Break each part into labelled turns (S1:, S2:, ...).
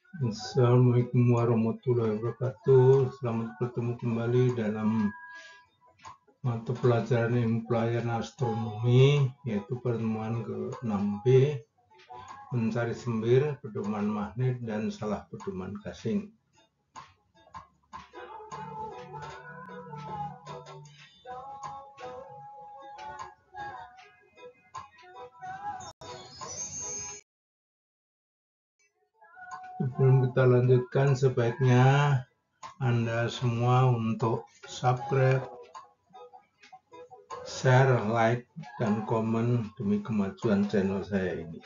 S1: Assalamualaikum warahmatullahi wabarakatuh. Selamat bertemu kembali dalam mata pelajaran ilmu pelayaran astronomi, yaitu pertemuan ke-6B, mencari sembir, pedoman magnet, dan salah pedoman gasing. Sebelum kita lanjutkan, sebaiknya Anda semua untuk subscribe, share, like, dan komen demi kemajuan channel saya ini.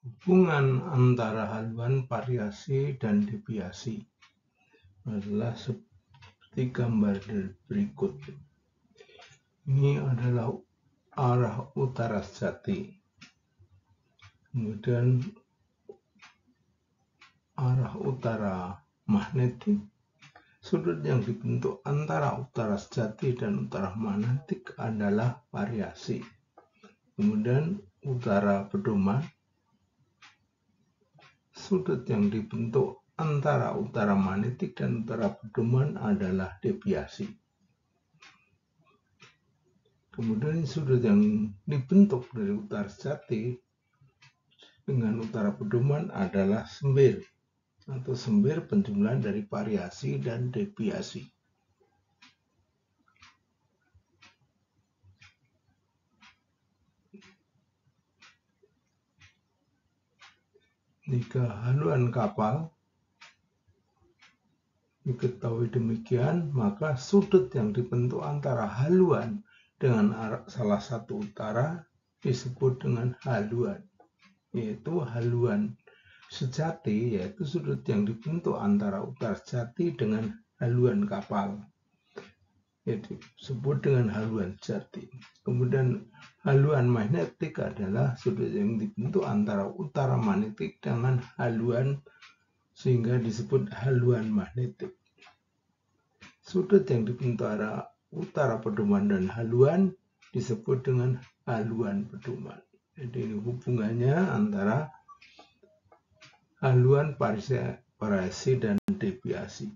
S1: Hubungan antara haluan, variasi, dan deviasi adalah seperti gambar berikut. Ini adalah arah utara sejati. Kemudian arah utara magnetik. Sudut yang dibentuk antara utara sejati dan utara magnetik adalah variasi. Kemudian utara pedoman. Sudut yang dibentuk antara utara magnetik dan utara pedoman adalah deviasi. Kemudian sudut yang dibentuk dari utara sejati dengan utara pedoman adalah sembir, atau sembir penjumlahan dari variasi dan deviasi. Jika haluan kapal diketahui demikian, maka sudut yang dibentuk antara haluan dengan salah satu utara disebut dengan haluan, yaitu haluan sejati, yaitu sudut yang dibentuk antara utara sejati dengan haluan kapal, yaitu disebut dengan haluan sejati. Kemudian haluan magnetik adalah sudut yang dibentuk antara utara magnetik dengan haluan, sehingga disebut haluan magnetik. Sudut yang dibentuk antara utara pedoman dan haluan disebut dengan haluan pedoman. Jadi ini hubungannya antara haluan, variasi, dan deviasi.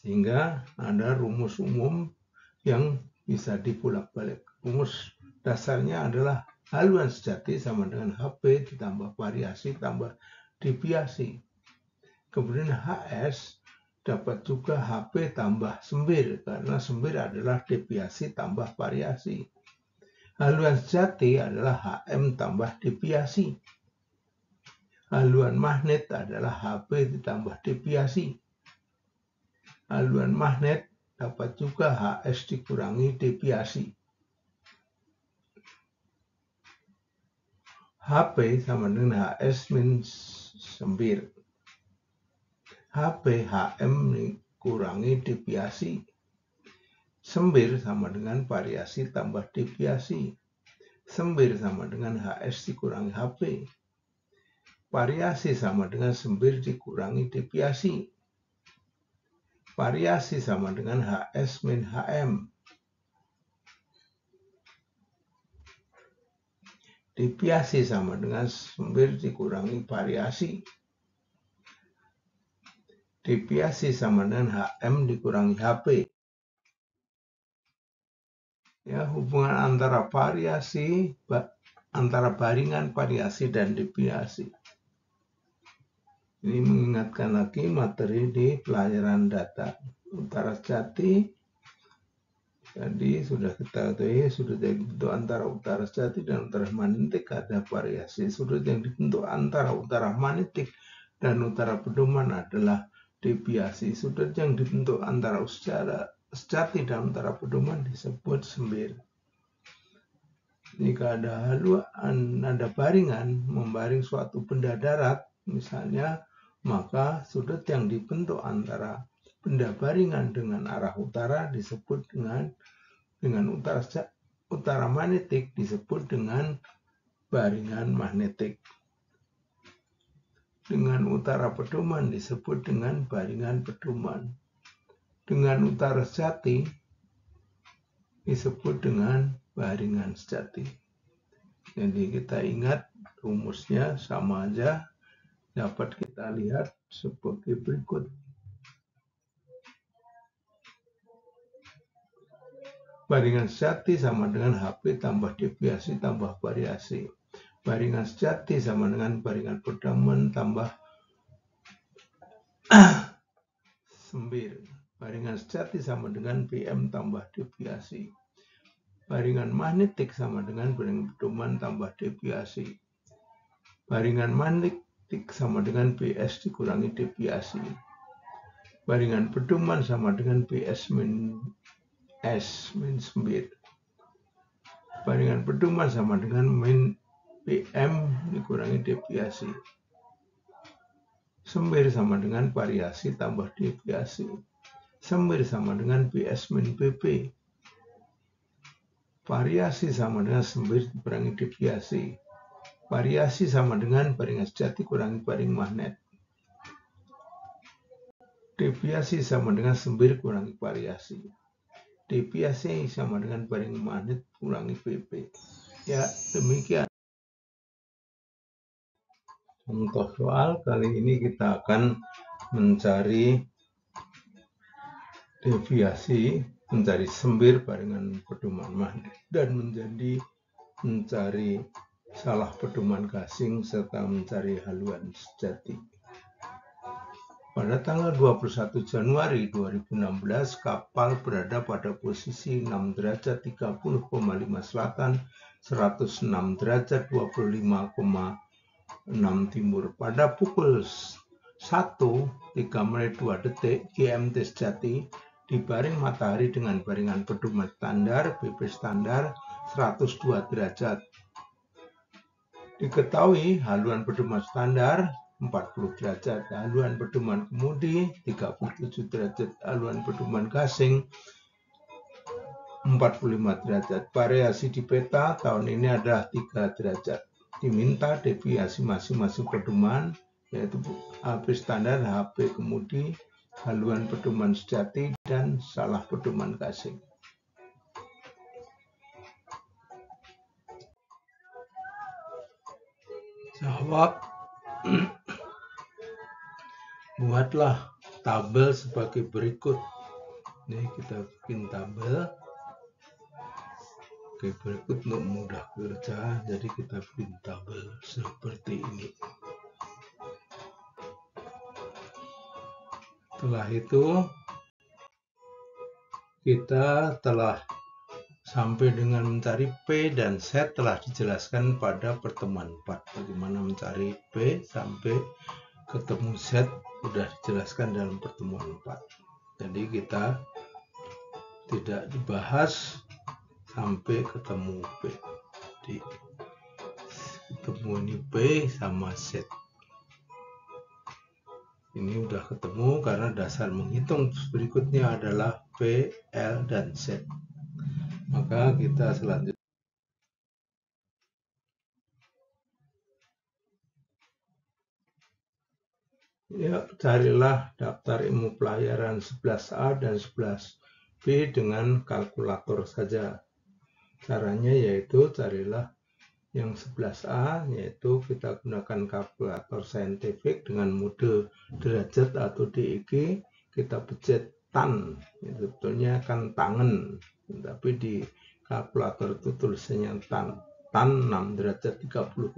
S1: Sehingga ada rumus umum yang bisa dibolak-balik. Rumus dasarnya adalah haluan sejati sama dengan HP ditambah variasi tambah deviasi. Kemudian HS dapat juga HP tambah sembir, karena sembir adalah deviasi tambah variasi. Haluan sejati adalah HM tambah deviasi. Haluan magnet adalah HP ditambah deviasi. Haluan magnet dapat juga HS dikurangi deviasi. HP sama dengan HS min sembir. HP HM dikurangi deviasi. Sembir sama dengan variasi tambah deviasi. Sembir sama dengan HS dikurangi HP. Variasi sama dengan sembir dikurangi deviasi. Variasi sama dengan HS min HM. Deviasi sama dengan sembir dikurangi variasi. Deviasi sama dengan HM dikurangi HP. Ya, hubungan antara variasi, antara baringan, variasi, dan deviasi. Ini mengingatkan lagi materi di pelajaran data utara sejati. Jadi sudah kita ketahui sudut yang dibentuk antara utara sejati dan utara magnetik ada variasi. Sudut yang dibentuk antara utara magnetik dan utara pedoman adalah deviasi. Sudut yang dibentuk antara sejati dan utara pedoman disebut sembir. Jika ada haluan, ada baringan membaring suatu benda darat, misalnya, maka sudut yang dibentuk antara benda baringan dengan arah utara disebut dengan utara magnetik disebut dengan baringan magnetik. Dengan utara pedoman disebut dengan baringan pedoman. Dengan utara sejati disebut dengan baringan sejati. Jadi kita ingat rumusnya sama aja, dapat kita lihat sebagai berikut. Baringan sejati sama dengan HP tambah deviasi tambah variasi. Baringan sejati sama dengan baringan pertemuan tambah sembir. Baringan sejati sama dengan PM tambah deviasi. Baringan magnetik sama dengan baringan pertemuan tambah deviasi. Baringan magnetik sama dengan PS dikurangi deviasi. Baringan pedoman sama dengan PS min S min sembir. Baringan pedoman sama dengan min PM dikurangi deviasi. Sembir sama dengan variasi tambah deviasi. Sembir sama dengan PS min PP. Variasi sama dengan sembir dikurangi deviasi. Variasi sama dengan baringan sejati kurangi baring magnet. Deviasi sama dengan sembir kurangi variasi. Deviasi sama dengan baring magnet kurangi PP. Ya, demikian. Contoh soal kali ini kita akan mencari deviasi, mencari sembir barengan pedoman magnet, dan mencari salah pedoman gasing serta mencari haluan sejati. Pada tanggal 21 Januari 2016, kapal berada pada posisi 6 derajat 30,5 selatan, 106 derajat 25,6 timur. Pada pukul 1:03:02 GMT sejati, dibaring matahari dengan baringan pedoman standar BP standar 102 derajat. Diketahui haluan pedoman standar 40 derajat, haluan pedoman kemudi 37 derajat, haluan pedoman gasing 45 derajat. Variasi di peta tahun ini adalah 3 derajat. Diminta deviasi masing-masing pedoman, yaitu HP standar, HP kemudi, haluan pedoman sejati, dan salah pedoman gasing. Jawab. Buatlah tabel sebagai berikut. Ini kita bikin tabel. Oke, berikut untuk mudah kerja, jadi kita bikin tabel seperti ini. Setelah itu, kita telah sampai dengan mencari P dan Z telah dijelaskan pada pertemuan 4. Bagaimana mencari P sampai ketemu Z sudah dijelaskan dalam pertemuan 4. Jadi kita tidak dibahas sampai ketemu P. Jadi ketemu ini P sama Z. Ini sudah ketemu karena dasar menghitung berikutnya adalah P, L, dan Z. Maka kita selanjutnya carilah daftar ilmu pelajaran 11A dan 11B dengan kalkulator saja. Caranya yaitu carilah yang 11A, yaitu kita gunakan kalkulator saintifik dengan mode derajat atau DEG. Kita pencet tan, sebetulnya kan tangan, tapi di kalkulator itu tulisannya tan 6 derajat 30,5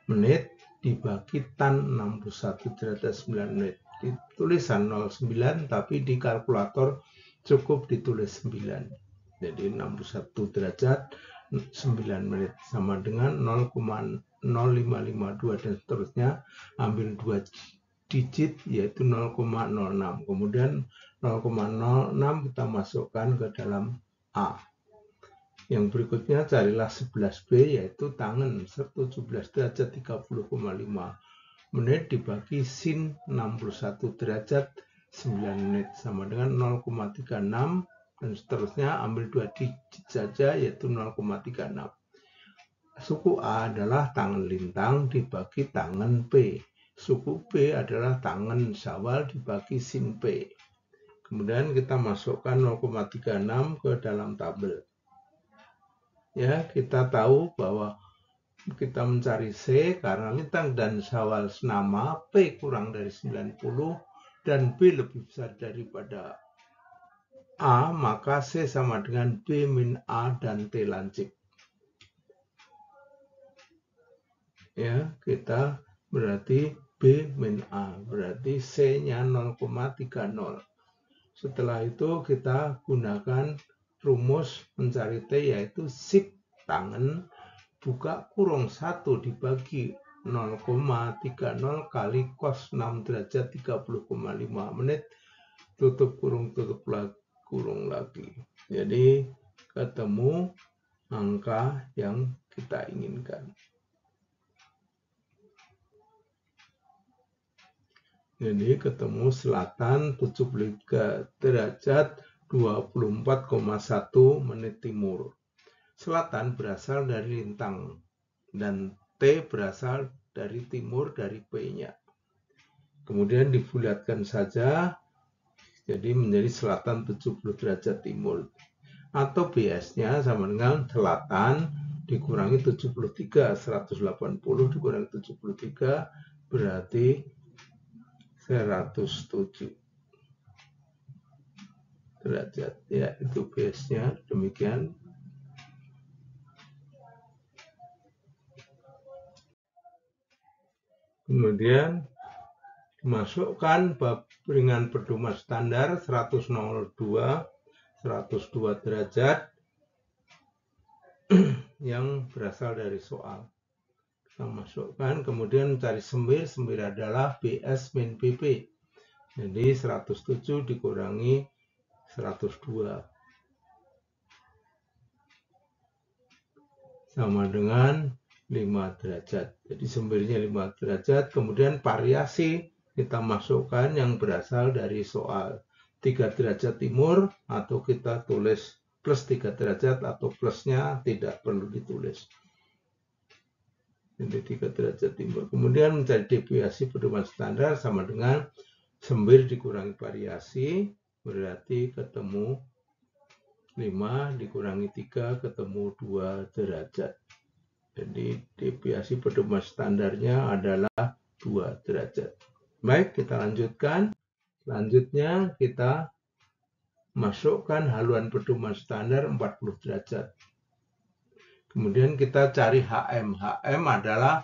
S1: menit dibagi tan 61 derajat 9 menit. Di tulisan 09, tapi di kalkulator cukup ditulis 9. Jadi 61 derajat 9 menit sama dengan 0,0552 dan seterusnya. Ambil 2 digit yaitu 0,06. Kemudian 0,06 kita masukkan ke dalam A. Yang berikutnya carilah 11B, yaitu tangan 17 derajat 30,5 menit dibagi sin 61 derajat 9 menit sama dengan 0,36 dan seterusnya. Ambil 2 digit saja yaitu 0,36. Suku A adalah tangan lintang dibagi tangan P. Suku B adalah tangan syawal dibagi sin P. Kemudian kita masukkan 0,36 ke dalam tabel. Ya, kita tahu bahwa kita mencari C karena lintang dan syawal senama, P kurang dari 90 dan B lebih besar daripada A, maka C sama dengan B min A dan T lancip. Ya, kita berarti B min A, berarti C-nya 0,30. Setelah itu kita gunakan rumus mencari T, yaitu sip tangen buka kurung 1 dibagi 0,30 kali cos 6 derajat 30,5 menit, tutup kurung lagi. Jadi ketemu angka yang kita inginkan. Jadi ketemu selatan 73 derajat 24,1 menit timur. Selatan berasal dari lintang dan T berasal dari timur dari P-nya. Kemudian dibulatkan saja, jadi menjadi selatan 70 derajat timur. Atau BS-nya sama dengan selatan dikurangi 73, 180 dikurangi 73 berarti 107 derajat. Ya, itu BS-nya demikian. Kemudian masukkan ringan pedoman standar 102 derajat yang berasal dari soal. Kita masukkan, kemudian cari sembir. Sembir adalah BS min BP. Jadi 107 dikurangi 102 sama dengan 5 derajat. Jadi sembirnya 5 derajat, kemudian variasi kita masukkan yang berasal dari soal 3 derajat timur, atau kita tulis plus 3 derajat, atau plusnya tidak perlu ditulis. Jadi 3 derajat timur. Kemudian mencari deviasi pedoman standar sama dengan sembir dikurangi variasi, berarti ketemu 5 dikurangi 3 ketemu 2 derajat. Jadi deviasi pedoman standarnya adalah 2 derajat. Baik, kita lanjutkan. Selanjutnya kita masukkan haluan pedoman standar 40 derajat. Kemudian kita cari HM. HM adalah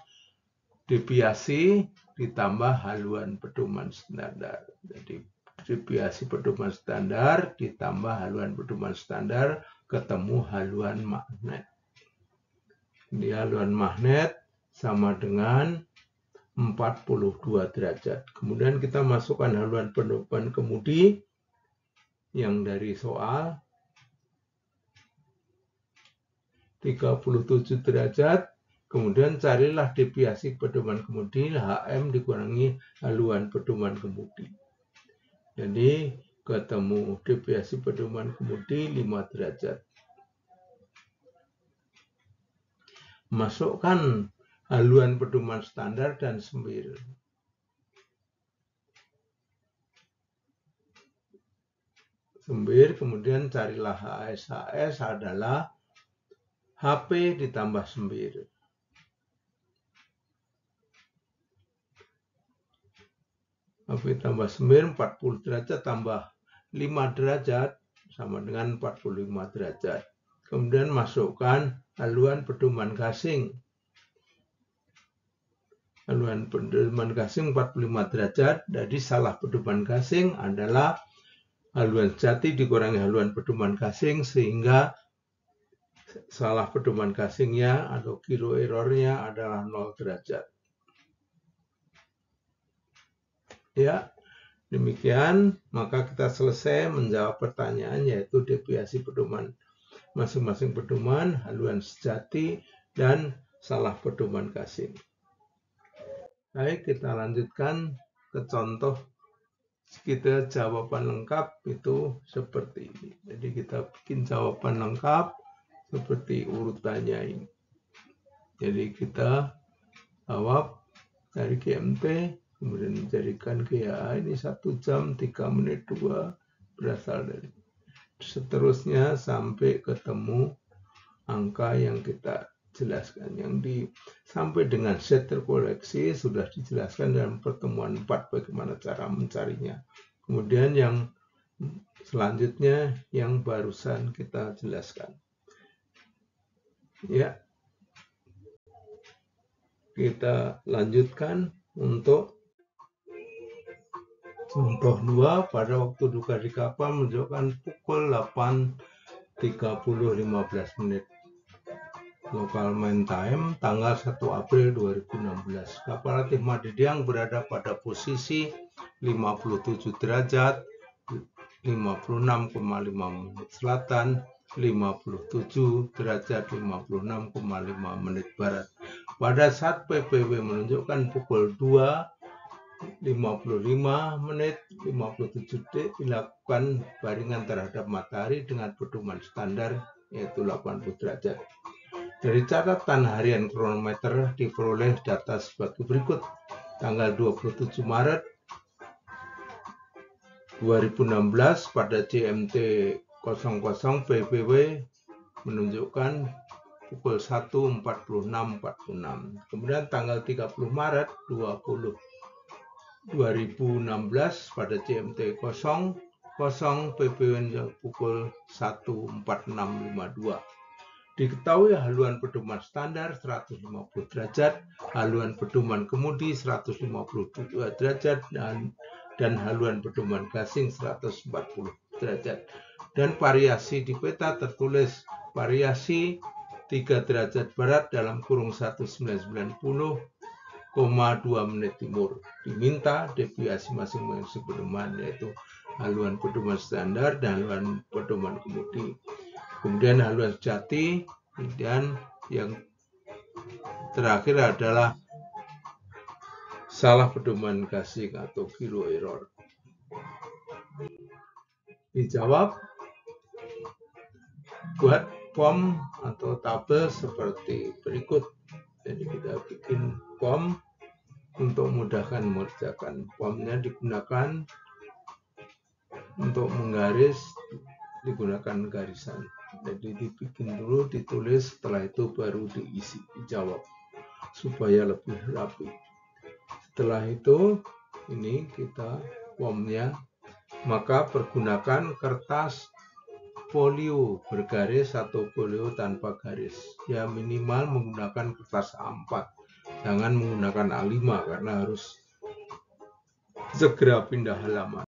S1: deviasi ditambah haluan pedoman standar. Jadi deviasi pedoman standar ditambah haluan pedoman standar ketemu haluan magnet. Di haluan magnet sama dengan 42 derajat. Kemudian kita masukkan haluan pedoman kemudi yang dari soal 37 derajat. Kemudian carilah deviasi pedoman kemudi, HM dikurangi haluan pedoman kemudi. Jadi ketemu deviasi pedoman kemudi 5 derajat. Masukkan haluan pedoman standar dan sembir. Sembir, kemudian carilah HS. HS adalah HP ditambah sembir. HP tambah sembir 40 derajat tambah 5 derajat sama dengan 45 derajat. Kemudian masukkan haluan pedoman gasing. Haluan pedoman gasing 45 derajat, jadi salah pedoman gasing adalah haluan sejati dikurangi haluan pedoman gasing, sehingga salah pedoman gasingnya atau kilo errornya adalah 0 derajat. Ya, demikian, maka kita selesai menjawab pertanyaan, yaitu deviasi pedoman masing-masing pedoman, haluan sejati, dan salah pedoman gasing. Baik, kita lanjutkan ke contoh. Kita jawaban lengkap itu seperti ini. Jadi kita bikin jawaban lengkap seperti urutannya ini. Jadi kita jawab dari GMT, kemudian mencarikan GA ini 1 jam 3 menit 2 berasal dari. Seterusnya sampai ketemu angka yang kita jelaskan. Sampai dengan set terkoleksi sudah dijelaskan dalam pertemuan 4 bagaimana cara mencarinya. Kemudian yang selanjutnya yang barusan kita jelaskan. Ya, kita lanjutkan untuk contoh 2. Pada waktu duka di kapal menunjukkan pukul 8.30 menit. Local main time tanggal 1 April 2016. Kapal latih Madediang berada pada posisi 57 derajat 56,5 menit selatan, 57 derajat 56,5 menit barat. Pada saat PPW menunjukkan pukul 2.55 menit 57 detik dilakukan baringan terhadap matahari dengan pedoman standar yaitu 80 derajat. Dari catatan harian kronometer diperoleh data sebagai berikut. Tanggal 27 Maret 2016 pada GMT 00 PPW menunjukkan pukul 1.46.46. Kemudian tanggal 30 Maret 2016 pada GMT 00 PPW pukul 1.46.52. Diketahui haluan pedoman standar 150 derajat, haluan pedoman kemudi 152 derajat, dan haluan pedoman gasing 140 derajat. Dan variasi di peta tertulis variasi 3 derajat barat dalam kurung 1990,2 menit timur. Diminta deviasi masing-masing pedoman yaitu haluan pedoman standar dan haluan pedoman kemudi. Kemudian haluan sejati, dan yang terakhir adalah salah pedoman gasing atau kilo error. Dijawab, buat form atau tabel seperti berikut. Jadi kita bikin form untuk memudahkan mengerjakan. Formnya digunakan untuk menggaris, digunakan garisan. Jadi dibikin dulu, ditulis, setelah itu baru diisi, dijawab supaya lebih rapi. Setelah itu ini kita formnya, maka pergunakan kertas folio bergaris atau folio tanpa garis. Ya minimal menggunakan kertas A4, jangan menggunakan A5 karena harus segera pindah halaman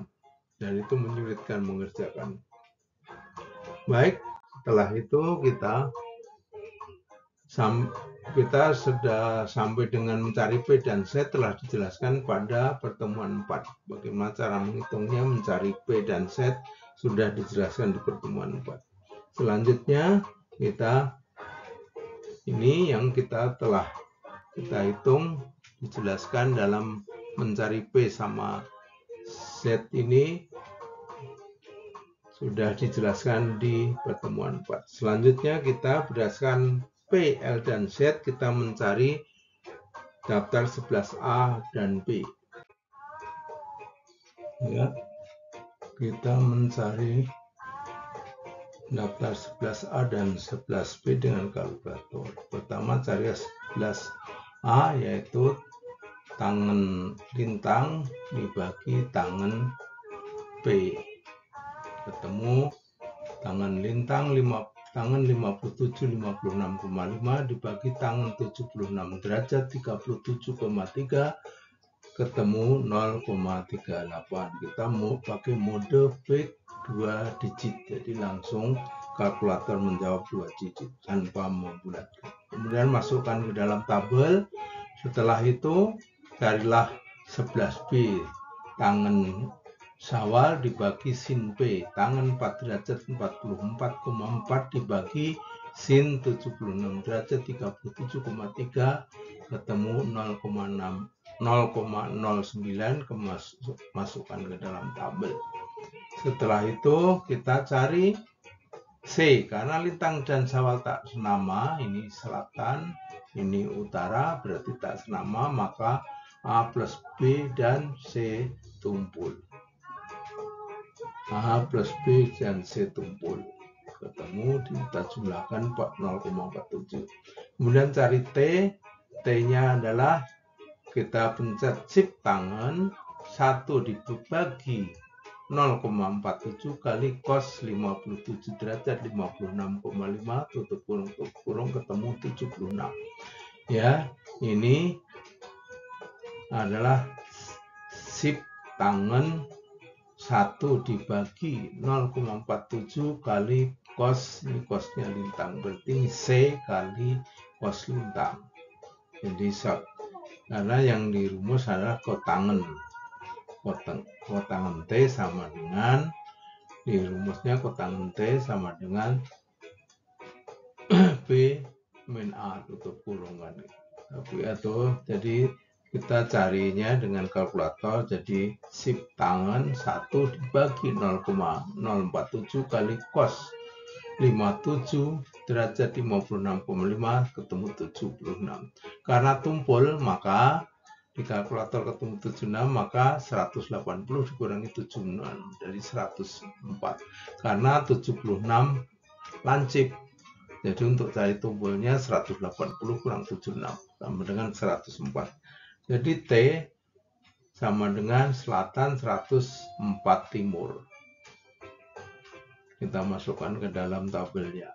S1: dan itu menyulitkan mengerjakan. Baik, setelah itu kita sudah sampai dengan mencari P dan Z telah dijelaskan pada pertemuan 4. Bagaimana cara menghitungnya, mencari P dan Z sudah dijelaskan di pertemuan 4. Selanjutnya ini yang kita hitung dijelaskan dalam mencari P sama Z ini sudah dijelaskan di pertemuan 4. Selanjutnya kita berdasarkan P, L, dan Z kita mencari daftar 11A dan B. Ya, kita mencari daftar 11A dan 11B dengan kalkulator. Pertama cari 11A yaitu tangan lintang dibagi tangan P. Ketemu tangan lintang 57 56,5 dibagi tangan 76 derajat 37,3 ketemu 0,38. Kita mau pakai mode fake 2 digit, jadi langsung kalkulator menjawab 2 digit tanpa membulatkan. Kemudian masukkan ke dalam tabel. Setelah itu carilah 11B, tangan Syawal dibagi sin P, tangan 4 derajat 44,4 dibagi sin 76 derajat 37,3 ketemu 0,09 masukkan ke dalam tabel. Setelah itu kita cari C, karena lintang dan Syawal tak senama, ini selatan, ini utara, berarti tak senama, maka A plus B dan C tumpul. A plus B dan C tumpul. ketemu kita jumlahkan 0,47. Kemudian cari T, T-nya adalah kita pencet shift tangan 1 dibagi 0,47 kali cos 57 derajat 56,5 tutup kurung ketemu 76. Ya, ini adalah shift tangan 1 dibagi 0,47 kali cos, ini cosnya lintang, berarti C kali cos lintang. Jadi karena yang dirumus adalah kotangen. Kotangen T sama dengan, di rumusnya kotangen T sama dengan P min A tutup kurungan. Tapi atau jadi kita carinya dengan kalkulator, jadi shift tangan 1 dibagi 0,047 kali cos 57 derajat 56,5 ketemu 76. Karena tumpul maka di kalkulator ketemu 76, maka 180 dikurangi 76 dari 104. Karena 76 lancip. Jadi untuk cari tumpulnya 180 kurang 76 sama dengan 104. Jadi T sama dengan selatan 104 timur. Kita masukkan ke dalam tabelnya.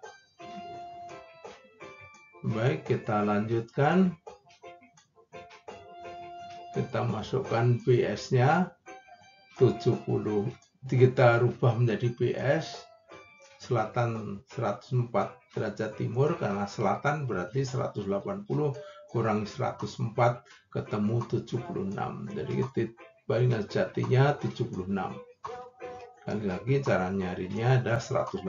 S1: Baik, kita lanjutkan. Kita masukkan PS-nya 70. Kita rubah menjadi PS selatan 104 derajat timur, karena selatan berarti 180 kurang 104 ketemu 76. Jadi baringan jatinya 76. Sekali lagi cara nyarinya ada 180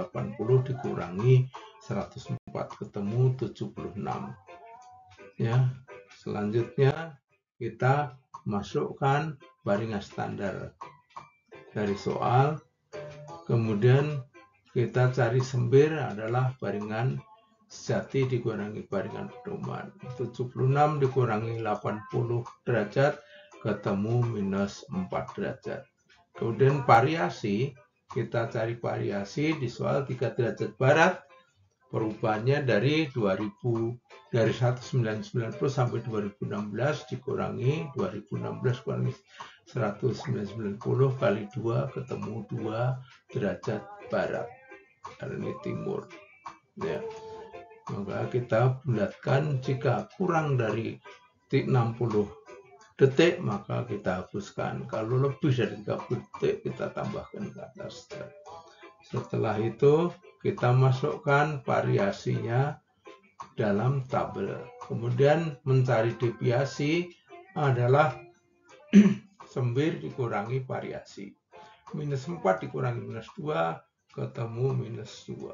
S1: dikurangi 104 ketemu 76. Ya, selanjutnya kita masukkan baringan standar dari soal. Kemudian kita cari sembir adalah baringan sejati dikurangi baringan pedoman. 76 dikurangi 80 derajat ketemu minus 4 derajat. Kemudian variasi, kita cari variasi di soal 3 derajat barat. Perubahannya dari 1990 sampai 2016 dikurangi 2016 kurangi 1990 kali 2 ketemu 2 derajat barat. Karena ini timur. Ya. Maka kita bulatkan, jika kurang dari 60 detik maka kita hapuskan. Kalau lebih dari 30 detik kita tambahkan ke atas. Setelah itu kita masukkan variasinya dalam tabel. Kemudian mencari deviasi adalah sembir dikurangi variasi. Minus 4 dikurangi minus 2 ketemu minus 2.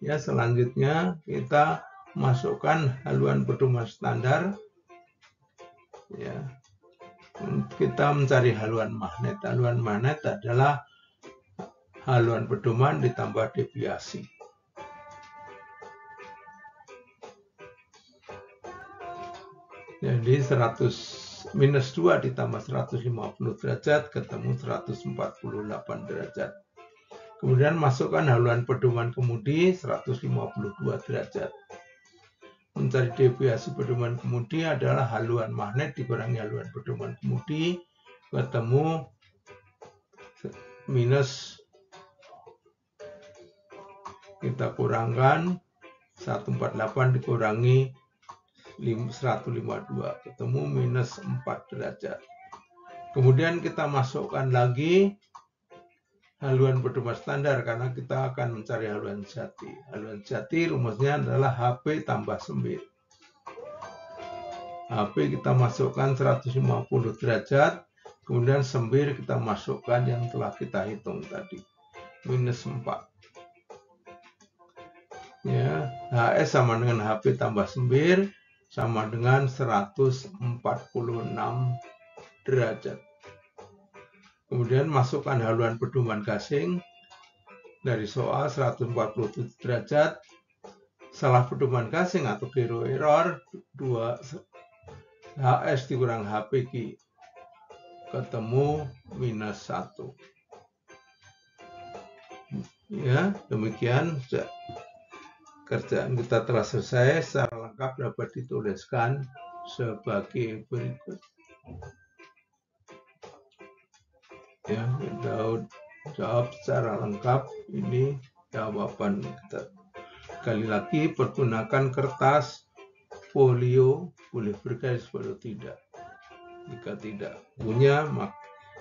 S1: Ya, selanjutnya kita masukkan haluan pedoman standar. Ya, kita mencari haluan magnet. Haluan magnet adalah haluan pedoman ditambah deviasi. Jadi minus 2 ditambah 150 derajat ketemu 148 derajat. Kemudian masukkan haluan pedoman kemudi 152 derajat. Mencari deviasi pedoman kemudi adalah haluan magnet dikurangi haluan pedoman kemudi ketemu minus, kita kurangkan 148 dikurangi 152 ketemu minus 4 derajat. Kemudian kita masukkan lagi haluan pedoman standar karena kita akan mencari haluan jati. Haluan jati rumusnya adalah HP tambah sembir. HP kita masukkan 150 derajat, kemudian sembir kita masukkan yang telah kita hitung tadi, minus 4. Ya, HS sama dengan HP tambah sembir sama dengan 146 derajat. Kemudian masukkan haluan pedoman gasing dari soal 147 derajat. Salah pedoman gasing atau zero error 2 HS dikurang HPQ ketemu minus 1. Ya, demikian kerjaan kita telah selesai. Secara lengkap dapat dituliskan sebagai berikut. Ya, kita jawab secara lengkap. Ini jawaban kita. Sekali lagi, pergunakan kertas folio, boleh bergaris atau tidak. Jika tidak punya, maka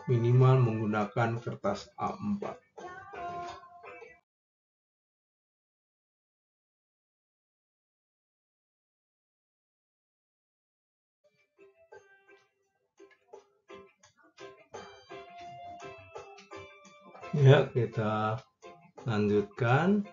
S1: minimal menggunakan kertas A4. Ya, kita lanjutkan.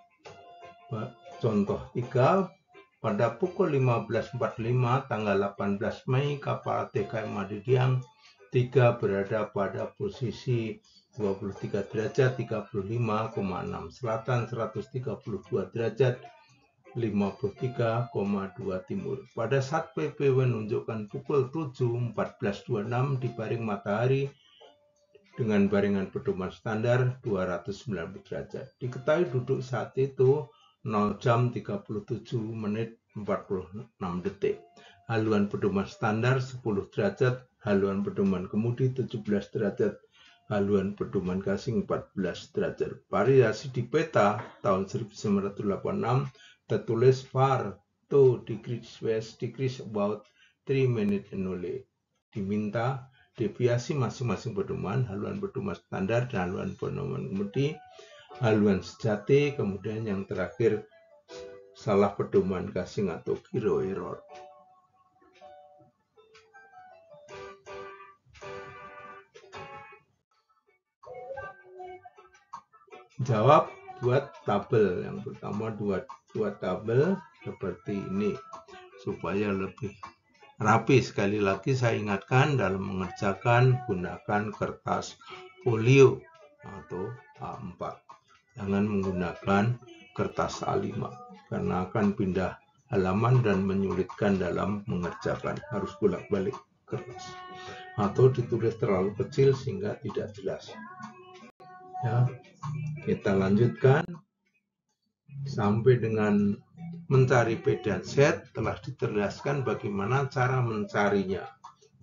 S1: Contoh 3, pada pukul 15.45 tanggal 18 Mei, kapal TKM Madediang 3 berada pada posisi 23 derajat 35,6 selatan, 132 derajat 53,2 timur. Pada saat PPW menunjukkan pukul 7.14.26 di baring matahari dengan baringan pedoman standar 290 derajat. Diketahui duduk saat itu 0 jam 37 menit 46 detik. Haluan pedoman standar 10 derajat, haluan pedoman kemudi 17 derajat, haluan pedoman gasing 14 derajat. Variasi di peta tahun 1986 tertulis far 2 degrees west degrees about 3 minutes only. Diminta deviasi masing-masing pedoman, haluan pedoman standar dan haluan pedoman kemudi, haluan sejati, kemudian yang terakhir salah pedoman gasing atau gyro error. Jawab, buat tabel. Yang pertama buat tabel seperti ini supaya lebih rapi. Sekali lagi saya ingatkan, dalam mengerjakan gunakan kertas folio atau A4. Jangan menggunakan kertas A5 karena akan pindah halaman dan menyulitkan dalam mengerjakan. Harus bolak-balik kertas atau ditulis terlalu kecil sehingga tidak jelas. Ya, kita lanjutkan sampai dengan mencari P dan Z. Telah dijelaskan bagaimana cara mencarinya.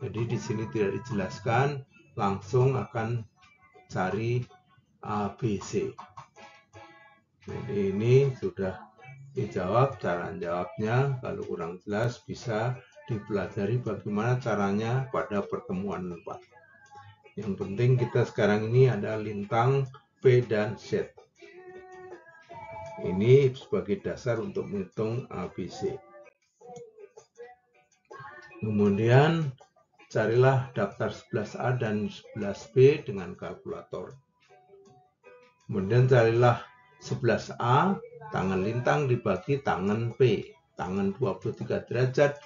S1: Jadi di sini tidak dijelaskan, langsung akan cari A, B, C. Jadi ini sudah dijawab, cara jawabnya. Kalau kurang jelas bisa dipelajari bagaimana caranya pada pertemuan 4. Yang penting kita sekarang ini ada lintang P dan Z. Ini sebagai dasar untuk menghitung ABC. Kemudian carilah daftar 11A dan 11B dengan kalkulator. Kemudian carilah 11A, tangan lintang dibagi tangan P. Tangan 23 derajat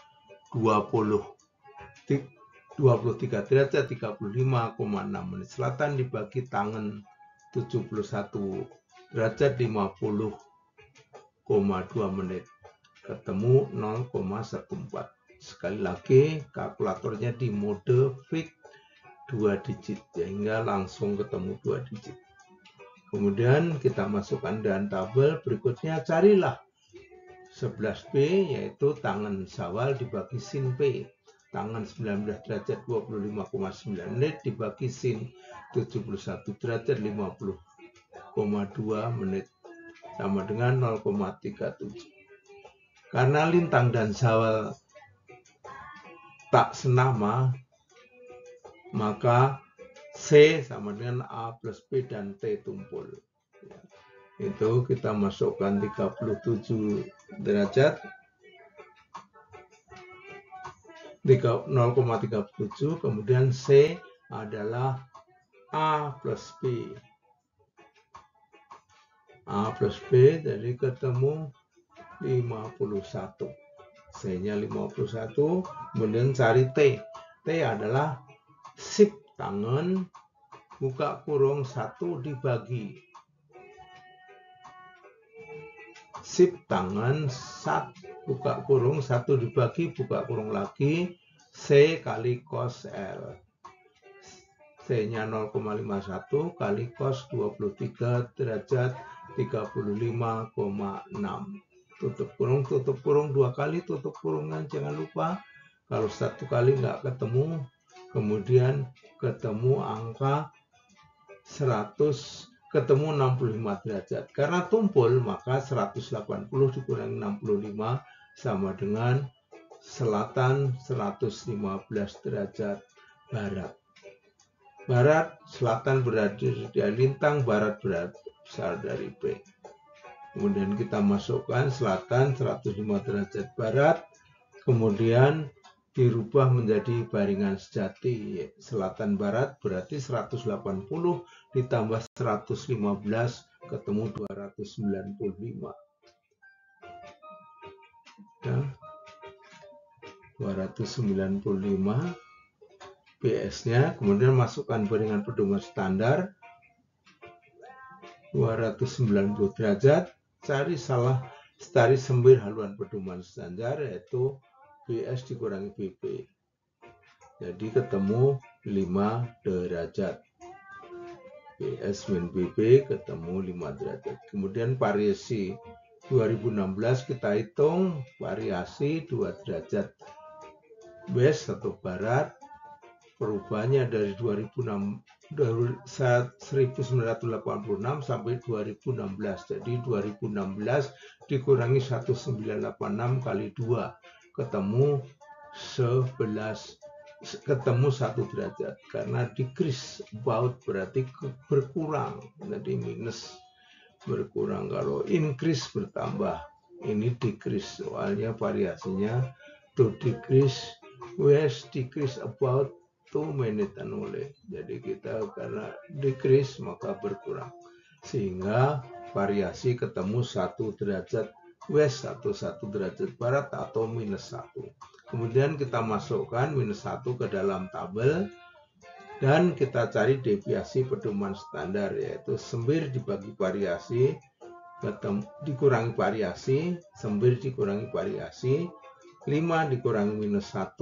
S1: 23 derajat 35,6 menit selatan dibagi tangan 71 derajat 50,2 menit, ketemu 0,14. Sekali lagi kalkulatornya di mode fix 2 digit sehingga langsung ketemu 2 digit. Kemudian kita masukkan dalam tabel berikutnya, carilah 11B yaitu tangan Syawal dibagi sin P. Tangan 19 derajat 25,9 menit dibagi sin 71 derajat 50,2 menit sama dengan 0,37. Karena lintang dan Syawal tak senama, maka C sama dengan A plus B dan T tumpul. Itu kita masukkan 37 derajat 0,37, kemudian C adalah A plus B. A plus B, jadi ketemu 51. C-nya 51, kemudian cari T. T adalah sip tangan, buka kurung 1 dibagi. Sip tangan, buka kurung 1 dibagi, buka kurung lagi, C kali cos L. T-nya 0,51 kali cos 23 derajat 35,6. Tutup kurung 2 kali, tutup kurungan jangan lupa. Kalau 1 kali nggak ketemu, kemudian ketemu angka 100, ketemu 65 derajat. Karena tumpul, maka 180 dikurangi 65 sama dengan selatan 115 derajat barat. Barat, selatan berada di lintang, barat berasal dari P. Kemudian kita masukkan selatan 105 derajat barat, kemudian dirubah menjadi baringan sejati. Selatan barat berarti 180 ditambah 115 ketemu 295. Ya, 295 PS-nya, kemudian masukkan baringan pedoman standar 290 derajat, cari sembir haluan pedoman standar yaitu BS dikurangi BP. Jadi ketemu 5 derajat. BS min BP ketemu 5 derajat. Kemudian variasi 2016 kita hitung variasi 2 derajat west atau barat. Perubahannya dari 1986 sampai 2016. Jadi 2016 dikurangi 1986 kali 2 ketemu 1 derajat. Karena decrease about berarti berkurang, jadi minus berkurang. Kalau increase bertambah, ini decrease, soalnya variasinya to decrease west decrease about 2 minutes only. Jadi kita karena decrease maka berkurang, sehingga variasi ketemu 1 derajat west atau 1 derajat barat atau minus 1. Kemudian kita masukkan minus 1 ke dalam tabel dan kita cari deviasi pedoman standar, yaitu sembir dibagi variasi dikurangi variasi, sembir dikurangi variasi, 5 dikurangi minus 1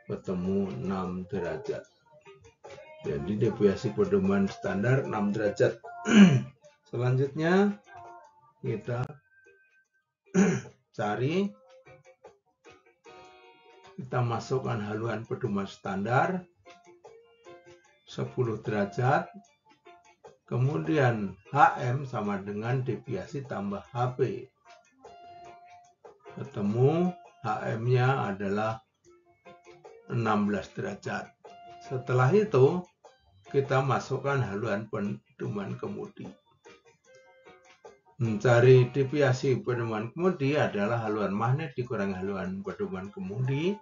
S1: ketemu 6 derajat. Jadi deviasi pedoman standar 6 derajat. Selanjutnya kita cari, kita masukkan haluan pedoman standar 10 derajat, kemudian HM sama dengan deviasi tambah HP. Ketemu HM-nya adalah 16 derajat. Setelah itu kita masukkan haluan pedoman kemudi. Mencari deviasi pedoman kemudi adalah haluan magnet dikurangi haluan pedoman kemudi.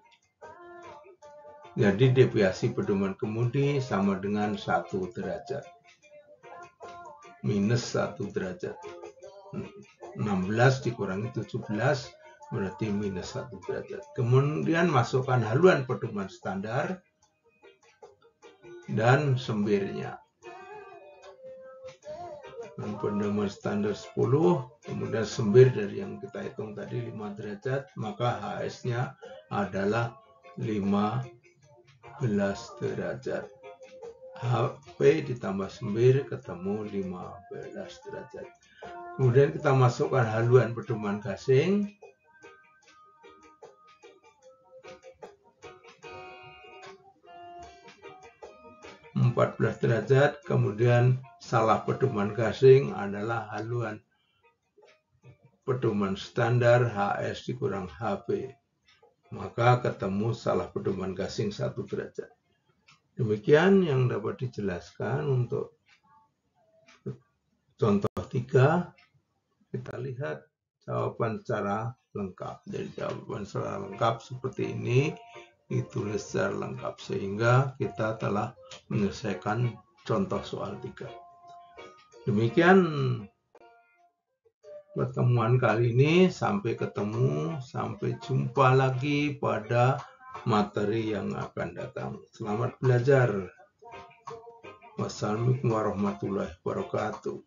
S1: Jadi deviasi pedoman kemudi sama dengan 1 derajat. Minus 1 derajat. 16 dikurangi 17 berarti minus 1 derajat. Kemudian masukkan haluan pedoman standar dan sembirnya. Dan pedoman standar 10, kemudian sembir dari yang kita hitung tadi 5 derajat, maka HS-nya adalah 15 derajat. HP ditambah sembir ketemu 15 derajat. Kemudian kita masukkan haluan pedoman gasing. 14 derajat, kemudian salah pedoman gasing adalah haluan pedoman standar HS dikurang HP. Maka ketemu salah pedoman gasing 1 derajat. Demikian yang dapat dijelaskan untuk contoh 3. Kita lihat jawaban secara lengkap. Jadi jawaban secara lengkap seperti ini ditulis secara lengkap sehingga kita telah menyelesaikan contoh soal 3. Demikian pertemuan kali ini, sampai ketemu, sampai jumpa lagi pada materi yang akan datang. Selamat belajar. Wassalamualaikum warahmatullahi wabarakatuh.